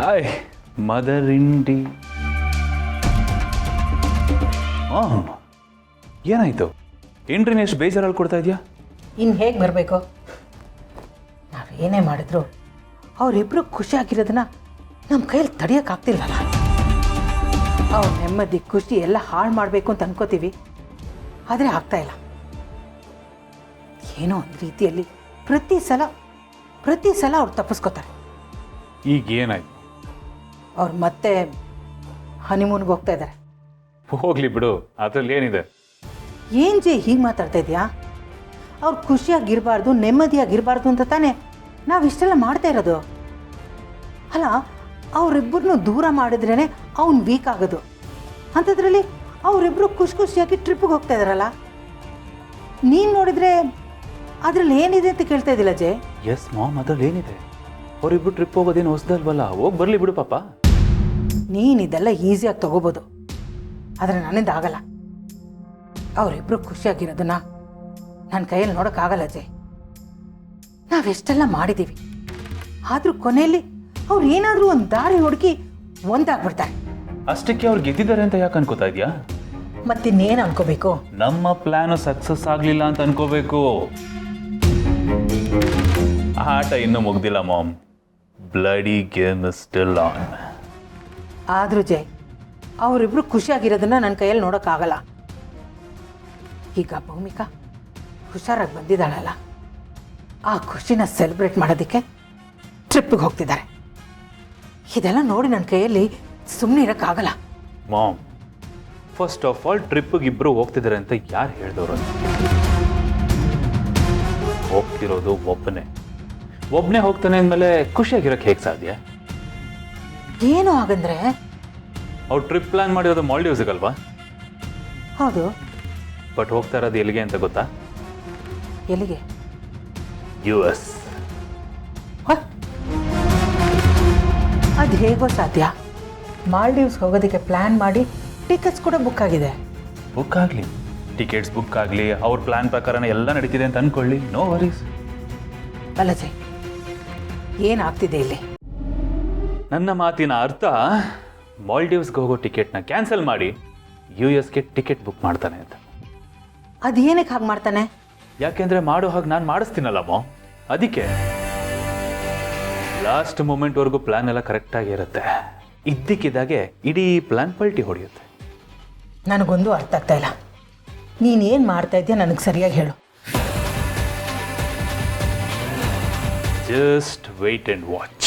Hi mother ಇಂಡಿ. ಏನಾಯ್ತು? ಎಂಟ್ರಿನ ಎಷ್ಟು ಬೇಜಾರಲ್ಲಿ ಕೊಡ್ತಾ ಇದೆಯಾ? ಇನ್ನು ಹೇಗೆ ಬರಬೇಕು? ನಾವೇನೇ ಮಾಡಿದ್ರು ಅವರಿಬ್ಬರು ಖುಷಿಯಾಗಿರೋದನ್ನ ನಮ್ಮ ಕೈಯಲ್ಲಿ ತಡೆಯೋಕ್ಕಾಗ್ತಿಲ್ವಲ್ಲ. ಅವ್ರ ನೆಮ್ಮದಿ ಖುಷಿ ಎಲ್ಲ ಹಾಳು ಮಾಡಬೇಕು ಅಂತ ಅನ್ಕೋತೀವಿ, ಆದರೆ ಆಗ್ತಾಯಿಲ್ಲ. ಏನೋ ಒಂದು ರೀತಿಯಲ್ಲಿ ಪ್ರತಿ ಸಲ ಅವ್ರು ತಪ್ಪಿಸ್ಕೋತಾರೆ. ಈಗ ಏನಾಯ್ತು? ಅವ್ರು ಮತ್ತೆ ಹನಿಮೂನ್ಗೆ ಹೋಗ್ತಾ ಇದ್ದಾರೆ. ಹೋಗ್ಲಿ ಬಿಡು, ಅದರಲ್ಲಿ ಏನಿದೆ? ಏನು ಜೆ ಹೀಗೆ ಮಾತಾಡ್ತಾ ಇದೆಯಾ? ಅವ್ರು ಖುಷಿಯಾಗಿರಬಾರ್ದು, ನೆಮ್ಮದಿಯಾಗಿರಬಾರ್ದು ಅಂತ ತಾನೇ ನಾವು ಇಷ್ಟೆಲ್ಲ ಮಾಡ್ತಾ ಇರೋದು. ಅಲ್ಲ, ಅವರಿಬ್ಬರನ್ನೂ ದೂರ ಮಾಡಿದ್ರೇ ಅವ್ನು ವೀಕ್ ಆಗೋದು. ಅಂಥದ್ರಲ್ಲಿ ಅವರಿಬ್ಬರು ಖುಷಿಯಾಗಿ ಟ್ರಿಪ್ಪಿಗೆ ಹೋಗ್ತಾ ಇದ್ದಾರಲ್ಲ, ನೀನು ನೋಡಿದರೆ ಅದರಲ್ಲಿ ಏನಿದೆ ಅಂತ ಕೇಳ್ತಾ ಇದ್ದಿಲ್ಲ ಜೆ? ಎಸ್ ಮಾಮ್, ಅದರಲ್ಲಿ ಏನಿದೆ? ಅವರಿಬ್ಬರು ಟ್ರಿಪ್ ಹೋಗೋದೇನು ಹೊಸದಲ್ವಲ್ಲ, ಹೋಗಿ ಬರಲಿ ಬಿಡು ಪಾಪ. ನೀನು ಇದೆಲ್ಲ ಈಸಿಯಾಗಿ ತಗೋಬೋದು, ಆದರೆ ನನ್ನಿಂದ ಆಗಲ್ಲ. ಅವರಿಬ್ಬರು ಖುಷಿಯಾಗಿರೋದನ್ನ ನನ್ನ ಕೈಯಲ್ಲಿ ನೋಡೋಕ್ಕಾಗಲ್ಲ ಜೆ. ನಾವೆಷ್ಟೆಲ್ಲ ಮಾಡಿದ್ದೀವಿ, ಆದರೂ ಕೊನೆಯಲ್ಲಿ ಅವ್ರು ಏನಾದರೂ ಒಂದು ದಾರಿ ಹುಡುಕಿ ಒಂದಾಗ್ಬಿಡ್ತಾರೆ. ಅಷ್ಟಕ್ಕೆ ಅವ್ರು ಗೆದ್ದಿದ್ದಾರೆ ಅಂತ ಯಾಕೆ ಅನ್ಕೋತಾ ಇದೆಯಾ? ಮತ್ತಿನ್ನೇನು ಅನ್ಕೋಬೇಕು? ನಮ್ಮ ಪ್ಲಾನು ಸಕ್ಸಸ್ ಆಗಲಿಲ್ಲ ಅಂತ ಅನ್ಕೋಬೇಕು. ಆಟ ಇನ್ನೂ ಮುಗ್ದಿಲ್ಲ ma'am. Bloody game is still on. ಆದರೂ ಜೈ, ಅವರಿಬ್ರು ಖುಷಿಯಾಗಿರೋದನ್ನ ನನ್ನ ಕೈಯಲ್ಲಿ ನೋಡೋಕ್ಕಾಗಲ್ಲ. ಈಗ ಭೂಮಿಕಾ ಹುಷಾರಾಗಿ ಬಂದಿದ್ದಾಳಲ್ಲ, ಆ ಖುಷಿನ ಸೆಲೆಬ್ರೇಟ್ ಮಾಡೋದಕ್ಕೆ ಟ್ರಿಪ್ಪಿಗೆ ಹೋಗ್ತಿದ್ದಾರೆ. ಇದೆಲ್ಲ ನೋಡಿ ನನ್ನ ಕೈಯಲ್ಲಿ ಸುಮ್ಮನೆ ಇರೋಕ್ಕಾಗಲ್ಲ. ಮಾಮ್, ಫಸ್ಟ್ ಆಫ್ ಆಲ್ ಟ್ರಿಪ್ಪಿಗೆ ಇಬ್ಬರು ಹೋಗ್ತಿದ್ದಾರೆ ಅಂತ ಯಾರು ಹೇಳಿದವರು? ಹೋಗ್ತಿರೋದು ಒಬ್ಬನೇ ಹೋಗ್ತಾನೆ ಅಂದಮೇಲೆ ಖುಷಿಯಾಗಿರೋಕ್ಕೆ ಹೇಗೆ ಸಾಧ್ಯ? ಏನು ಹಾಗಂದ್ರೆ? ಅವ್ರು ಟ್ರಿಪ್ ಪ್ಲಾನ್ ಮಾಡಿರೋದು ಮಾಲ್ಡೀವ್ಸ್ಗಲ್ವಾ? ಹೌದು. ಬಟ್ ಹೋಗ್ತಾ ಇರೋದು ಎಲ್ಲಿಗೆ ಅಂತ ಗೊತ್ತಾ? ಎಲ್ಲಿಗೆ? US. ಅದು ಹೇಗೋ ಸಾಧ್ಯ? ಮಾಲ್ಡೀವ್ಸ್ ಹೋಗೋದಕ್ಕೆ ಪ್ಲ್ಯಾನ್ ಮಾಡಿ ಟಿಕೆಟ್ಸ್ ಕೂಡ ಬುಕ್ ಆಗಿದೆ. ಬುಕ್ ಆಗಲಿ, ಟಿಕೆಟ್ಸ್ ಬುಕ್ ಆಗಲಿ, ಅವ್ರ ಪ್ಲ್ಯಾನ್ ಪ್ರಕಾರನೇ ಎಲ್ಲ ನಡೀತಿದೆ ಅಂತ ಅಂದ್ಕೊಳ್ಳಿ, ನೋ ವರೀಸ್. ಬಲಜೆ, ಏನಾಗ್ತಿದೆ ಇಲ್ಲಿ? ನನ್ನ ಮಾತಿನ ಅರ್ಥ, ಮಾಲ್ಡೀವ್ಸ್ಗೆ ಹೋಗೋ ಟಿಕೆಟ್ನ ಕ್ಯಾನ್ಸಲ್ ಮಾಡಿ US ಟಿಕೆಟ್ ಬುಕ್ ಮಾಡ್ತಾನೆ ಅಂತ. ಅದೇನಕ್ಕೆ ಹಾಗೆ ಮಾಡ್ತಾನೆ? ಯಾಕೆಂದರೆ ಮಾಡೋ ಹಾಗೆ ನಾನು ಮಾಡಿಸ್ತೀನಲ್ಲಮ್ಮ, ಅದಕ್ಕೆ. ಲಾಸ್ಟ್ ಮೂಮೆಂಟ್ವರೆಗೂ ಪ್ಲ್ಯಾನ್ ಎಲ್ಲ ಕರೆಕ್ಟಾಗಿರುತ್ತೆ, ಇದ್ದಕ್ಕಿದ್ದಾಗೆ ಇಡೀ ಪ್ಲ್ಯಾನ್ ಪಲ್ಟಿ ಹೊಡೆಯುತ್ತೆ. ನನಗೊಂದು ಅರ್ಥ ಆಗ್ತಾ ಇಲ್ಲ. ನೀನೇನು ಮಾಡ್ತಾ ಇದ್ದೀಯ ನನಗೆ ಸರಿಯಾಗಿ ಹೇಳು. Just weight and watch.